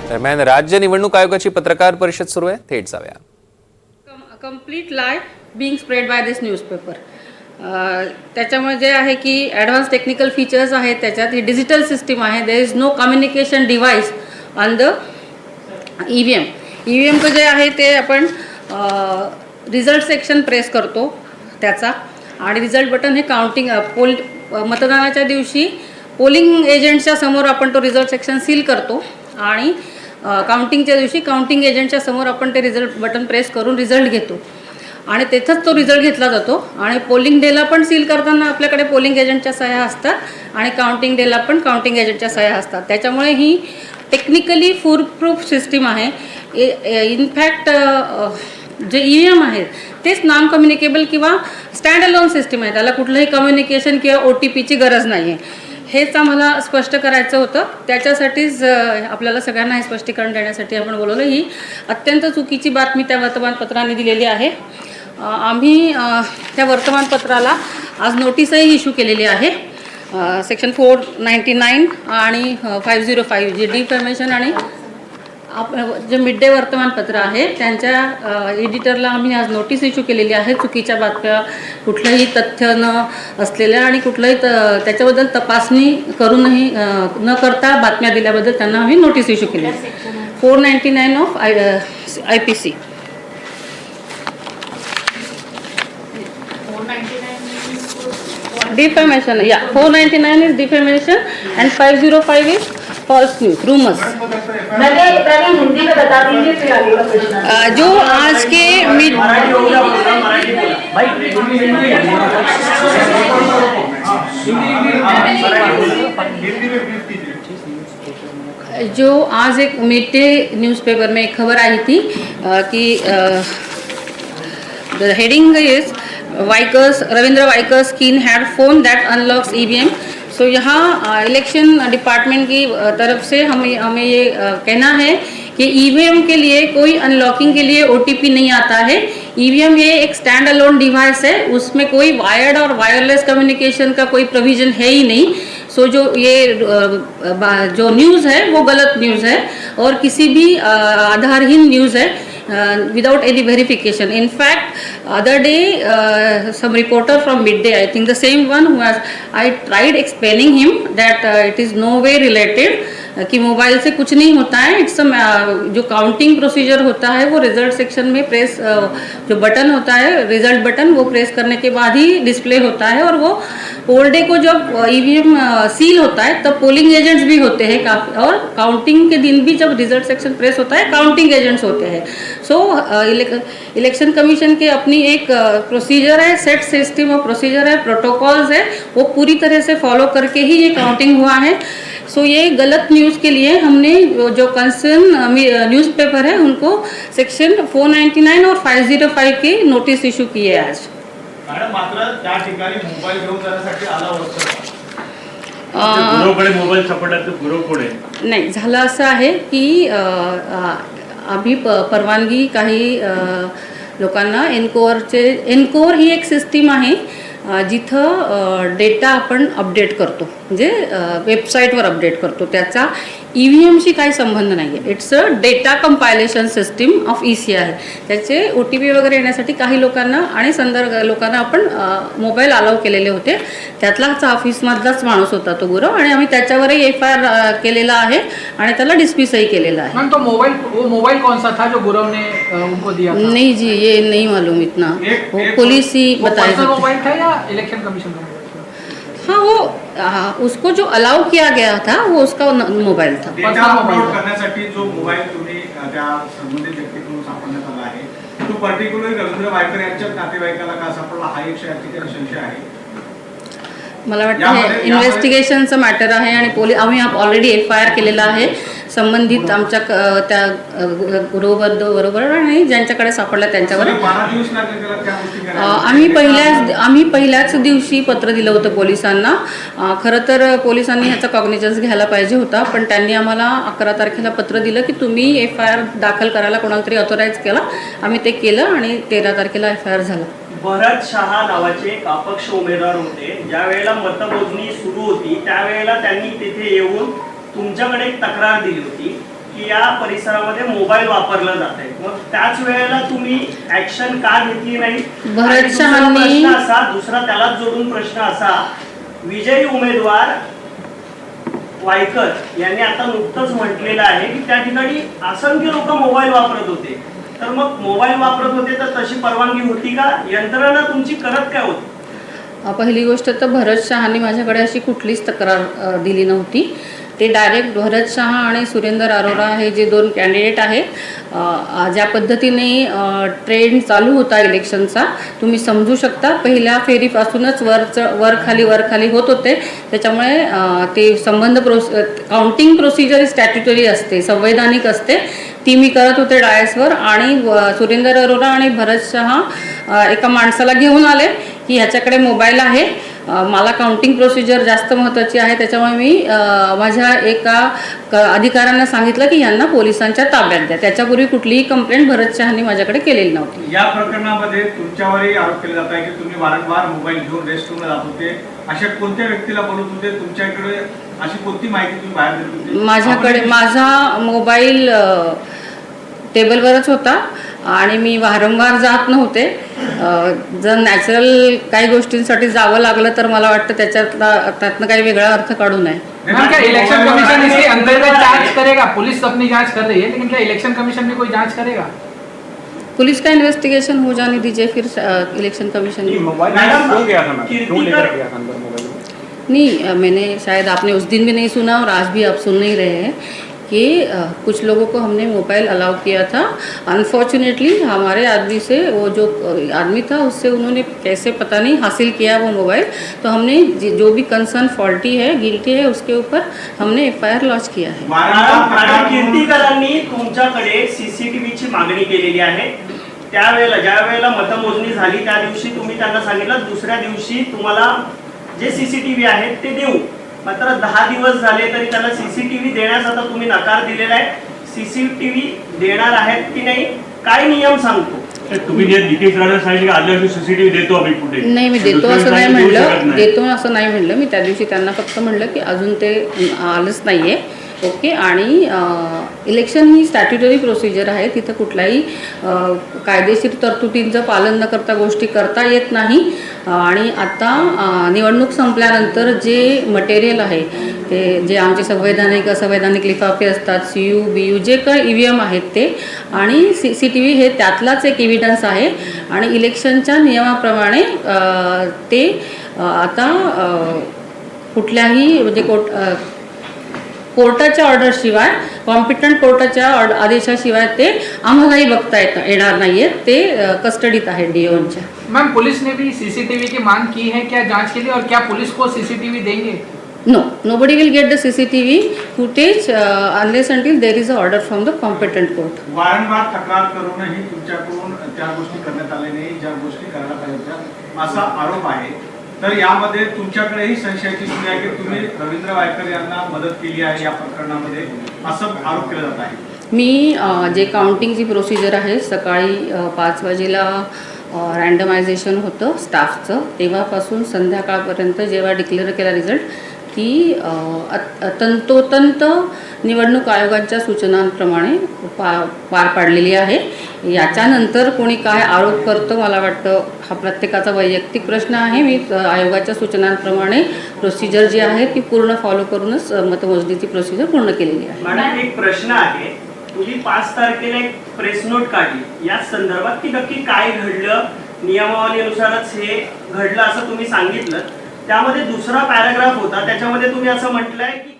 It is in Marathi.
दरम्यान राज्य निवडणूक आयोगाची पत्रकार परिषद सुरू आहे, थेट जाऊया. Complete lie being spread by this newspaper. त्याच्यामुळे जे आहे की ॲडव्हान्स टेक्निकल फीचर्स आहेत त्याच्यात. ही डिजिटल सिस्टीम आहे. There is no communication device on the EVM. EVM जे आहे ते आपण रिझल्ट सेक्शन प्रेस करतो त्याचा, आणि रिझल्ट बटन हे काउंटिंग मतदानाच्या दिवशी पोलिंग एजंटच्या समोर आपण तो रिझल्ट सेक्शन सील करतो, आणि काउंटिंगच्या दिवशी काउंटिंग एजंटच्या समोर आपण ते रिझल्ट बटन प्रेस करून रिझल्ट घेतो, आणि तेथंच तो रिझल्ट घेतला जातो. आणि पोलिंग डेला पण सील करताना आपल्याकडे पोलिंग एजंटच्या सह्या असतात, आणि काउंटिंग डेला पण काउंटिंग एजंटच्या सह्या असतात. त्याच्यामुळे ही टेक्निकली फुलप्रूफ सिस्टीम आहे. इनफॅक्ट जे EVM आहेत तेच नॉन कम्युनिकेबल किंवा स्टँड अलोन सिस्टीम आहे. त्याला कुठलंही कम्युनिकेशन किंवा OTPची गरज नाही आहे. हेच आम्हाला स्पष्ट करायचं होतं. त्याच्यासाठीच आपल्याला सगळ्यांना हे स्पष्टीकरण देण्यासाठी आपण बोलवलं. ही अत्यंत चुकीची बातमी त्या वर्तमानपत्राने दिलेली आहे. आम्ही त्या वर्तमानपत्राला आज नोटीसही इश्यू केलेली आहे. सेक्शन 499 आणि 505 जे डिफॅमेशन आणि जे मिड डे वर्तमानपत्र आहे त्यांच्या एडिटरला आम्ही आज नोटीस इश्यू केलेली आहे. चुकीच्या बातम्या, कुठलंही तथ्य न असलेल्या आणि कुठलंही त्याच्याबद्दल तपासणी करूनही न करता बातम्या दिल्याबद्दल त्यांना आम्ही नोटीस इश्यू केली. 499 of IPC. Defamation, yeah. 499 is defamation and 505 is false news, rumors. मैंने हिंदी में बता दीजिए फिर आगे का प्रश्न. जो आज के जो आज एक मिड डे न्यूज़पेपर में एक खबर आई थी कि the heading is Ravindra bikers skin had phone that unlocks EVM. So यहाँ इलेक्शन डिपार्टमेंट की तरफ से हमें ये कहना है कि EVM के लिए कोई अनलॉकिंग के लिए OTP नहीं आता है. EVM ये एक स्टैंड अलोन डिवाइस है, उसमें कोई वायर्ड और वायरलेस कम्युनिकेशन का कोई प्रोविज़न है ही नहीं. सो जो ये जो न्यूज़ है वो गलत न्यूज़ है और किसी भी आधारहीन न्यूज़ है. Without any verification. In fact, other day some reporter from Midday, I think the same one who has, I tried explaining him that it is no way related, कि मोबाइल से कुछ नहीं होता है. इट्स जो काउंटिंग प्रोसीजर होता है वो रिजल्ट सेक्शन में प्रेस जो बटन होता है रिजल्ट बटन वो प्रेस करने के बाद ही डिस्प्ले होता है. और वो पोल डे को जब EVM सील होता है तब पोलिंग एजेंट्स भी होते हैं काफ़ी, और काउंटिंग के दिन भी जब रिजल्ट सेक्शन प्रेस होता है काउंटिंग एजेंट्स होते हैं. सो इलेक्शन कमीशन के अपनी एक प्रोसीजर है, सेट सिस्टम ऑफ प्रोसीजर है, प्रोटोकॉल्स है, वो पूरी तरह से फॉलो करके ही ये काउंटिंग हुआ है. सो ये गलत न्यूज़ के लिए हमने जो कंसर्न न्यूज़पेपर है उनको सेक्शन 499 और 505 के नोटीस इश्यू किए आज. मॅडम मात्र त्या ठिकाणी मोबाईल घेऊन जाण्यासाठी आला होता. गुरुकडे मोबाईल सापडला तर गुरु कोण आहे? नाही, झालं असं आहे की आम्ही परवानगी काही लोकांना एनकोअर ही एक सिस्टीम आहे जिथं डेटा आपण अपडेट करतो, म्हणजे वेबसाईटवर अपडेट करतो. त्याचा EVMशी काही संबंध नाही आहे. It's a data compilation system of EC आहे. त्याचे OTP वगैरे येण्यासाठी काही लोकांना आणि लोकांना आपण मोबाईल अलाव केलेले होते. त्यातलाच ऑफिसमधलाच माणूस होता तो गुरव, आणि आम्ही त्याच्यावरही FIR केलेला आहे आणि त्याला डिस्मिसही केलेला आहे. मैम तो मोबाइल कौन सा था जो गुरव ने उनको दिया था? नहीं जी, ये नहीं मालूम इतना. वो पुलिस ही बताएगी. मोबाइल था या इलेक्शन कमीशन का? हाँ, वो उसको जो अलाउ किया गया था वो उसका मोबाइल था. डेटा अपलोड करण्यासाठी जो मोबाईल तुम्ही त्या संबंधित व्यक्तीकडून सापडण्यात आला आहे तो पर्टिक्युलर रवींद्र वायकर यांच्या नातेवाईकाला का सापडला हा एक या ठिकाणी संशय आहे. मला वाटतं हे इन्व्हेस्टिगेशनचं मॅटर आहे, आणि आम्ही ऑलरेडी FIR केलेला आहे संबंधित आमच्या त्या बरोबर आणि ज्यांच्याकडे सापडला त्यांच्यावर. आम्ही पहिल्याच दिवशी पत्र दिलं होतं पोलिसांना. खरं तर पोलिसांनी ह्याचा कॉग्निजन्स घ्यायला पाहिजे होता, पण त्यांनी आम्हाला 11 तारखेला पत्र दिलं की तुम्ही FIR दाखल करायला कोणाला तरी ऑथोराईज केला. आम्ही ते केलं आणि 13 तारखेला FIR झाला. भरत शहा नावाचे एक अपक्ष उमेदवार होते. ज्या वेळेला मतमोजणी सुरू होती त्यावेळेला त्यांनी तिथे येऊन तुमच्याकडे एक तक्रार दिली होती की या परिसरामध्ये मोबाईल वापरला जात आहे, मग त्याच वेळेला तुम्ही ऍक्शन का घेतली नाही? भरत आणि दुसरा शहांनी- प्रश्न असा, दुसरा त्यालाच जोडून प्रश्न असा, विजयी उमेदवार वायकर यांनी आता नुकतंच म्हटलेलं आहे की त्या ठिकाणी असंख्य लोक मोबाईल वापरत होते, तर मग मोबाईल वापरत होते तर तशी परवानगी होती का? यंत्रणा तुमची करत काय होती? पहिली गोष्ट तर भरत शहानी माझ्याकडे अशी कुठलीच तक्रार दिली नव्हती. ते डायरेक्ट भरत शहा आणि सुरेंदर अरोरा हे जे दोन कॅन्डिडेट आहेत, ज्या पद्धतीने ट्रेंड चालू होता इलेक्शनचा तुम्ही समजू शकता. पहिल्या फेरीपासूनच वर खाली होत होते. त्याच्यामुळे ते संबंध काउंटिंग प्रोसिजर स्टॅट्युटरी असते, संवैधानिक असते, ती मी करत होते डायसवर. आणि सुरेंदर अरोरा आणि भरत शहा एका माणसाला घेऊन आले की ह्याच्याकडे मोबाईल आहे, मला काउंटिंग प्रोसिजर जास्त महत्त्वाची आहे, त्याच्यामुळे मी माझ्या एका अधिकाऱ्यांना सांगितलं की यांना पोलिसांच्या ताब्यात द्या. त्याच्यापूर्वी कुठलीही कंप्लेंट भरत शहानी माझ्याकडे केलेली नव्हती. या प्रकरणामध्ये तुमच्यावरही आरोप केला जात आहे की तुम्ही वारंवार मोबाईल घेऊन रेस्टरूमला जात होते. अशा कोणत्या व्यक्तीला बोलत होते? तुमच्याकडे अशी कोणती माहिती तुम्ही बाहेर देत होते? माझ्याकडे माझा मोबाईल टेबलवरच होता आणि मी वारंवार जात नव्हते. जर नॅचरल काही गोष्टींसाठी जावं लागलं तर मला वाटतं त्यातनं काही वेगळा अर्थ काढू नये. मैम क्या इलेक्शन कमीशन इसके अंतर्गत जांच करेगा? पुलिस अपनी जांच कर रही है, लेकिन क्या इलेक्शन कमीशन भी कोई जांच करेगा? पुलिस का इन्वेस्टिगेशन हो जाने दीजिए, फिर इलेक्शन कमीशन नहीं, मैंने शायद आपने उस दिन भी नहीं सुना और आज भी आप सुन नहीं रहे हैं कि कुछ लोगों को हमने मोबाइल अलाउ किया था. अनफॉर्चुनेटली हमारे आदमी से, वो जो आदमी था उससे उन्होंने कैसे पता नहीं हासिल किया वो मोबाइल, तो हमने जो भी कंसर्न फॉल्टी है, गिल्टी है, उसके ऊपर हमने FIR लॉन्च किया है. मॅडम कीर्तीकरांनी तुमच्याकडे सीसीटीव्हीची मागणी केलेली आहे. त्यावेळेला ज्या वेळेला मतमोजणी झाली त्या दिवशी तुम्ही त्यांना सांगितलं दुसऱ्या दिवशी तुम्हाला जे सीसीटीव्ही आहेत ते देऊ. मात्र 10 दिवस झाले तरी त्यांना सीसीटीव्ही देण्यास आता तुम्ही नकार दिलेला आहे. सीसीटीव्ही देणार आहेत की नाही, काय नियम सांगतो? तुम्ही जे निकेश राणा सांगितलं आदल्या दिवशी सीसीटीव्ही देतो आम्ही कुठे? नाही, मी देतो असं नाही म्हणलं, देतो असं नाही म्हणलं. मी त्या दिवशी त्यांना फक्त म्हणलं की अजून ते आलंच नाही आहे. ओके. आणि इलेक्शन ही स्टॅट्युटरी प्रोसिजर आहे, तिथं कुठलाही कायदेशीर तरतुदींचं पालन न करता गोष्टी करता येत नाही. आणि आता निवडणूक संपल्यानंतर जे मटेरियल आहे ते जे आमचे असंवैधानिक लिफाफे असतात, CU BU जे काही EVM आहेत ते, आणि CCTV हे त्यातलाच एक एव्हिडन्स आहे. आणि इलेक्शनच्या नियमाप्रमाणे ते आता कुठल्याही म्हणजे कोर्टाच्या ऑर्डरशिवाय, कॉम्पिटंट कोर्टाच्या आदेशाशिवाय ते आम्हालाही बघता येणार नाहीये. ते कस्टडीत आहे DOच्या. मैम पुलिस ने भी सीसीटीवी की मांग की है क्या जांच के लिए, और क्या पुलिस को सीसीटीवी देंगे? No, nobody will get the CCTV footage unless until there is a order from the competent court. वारंवार तक्रार करूनही तुमच्याकडून त्या गोष्टी करण्यात आल्या नाही ज्या गोष्टी करायला पाहिजे होत्या असा आरोप आहे. तर यामध्ये तुमच्याकडेही संशयाची सुरू आहे की तुम्ही रवींद्र वायकर यांना मदत केली आहे या प्रकरणामध्ये, असं आरोप केला जात आहे. मी जे काउंटिंगची प्रोसिजर आहे, सकाळी 5 वाजेला रँडमायझेशन होतं स्टाफचं, तेव्हापासून संध्याकाळपर्यंत जेव्हा डिक्लेअर केला रिझल्ट, ती तंतोतंत निवडणूक आयोगाच्या सूचनांप्रमाणे पार पाडलेली आहे. याच्यानंतर कोणी काय आरोप करतं, मला वाटतं हा प्रत्येकाचा वैयक्तिक प्रश्न आहे. मी आयोगाच्या सूचनांप्रमाणे प्रोसिजर जी आहे ती पूर्ण फॉलो करूनच मतमोजणीची प्रोसिजर पूर्ण केलेली आहे. मॅडम एक प्रश्न आहे, तुम्ही 5 तारखेला एक प्रेस नोट काढली या संदर्भात की नक्की काय घडलं, नियमावलीनुसारच हे घडलं असं तुम्ही सांगितलं. त्यामध्ये दुसरा पॅराग्राफ होता, त्याच्यामध्ये तुम्ही असं म्हटलंय की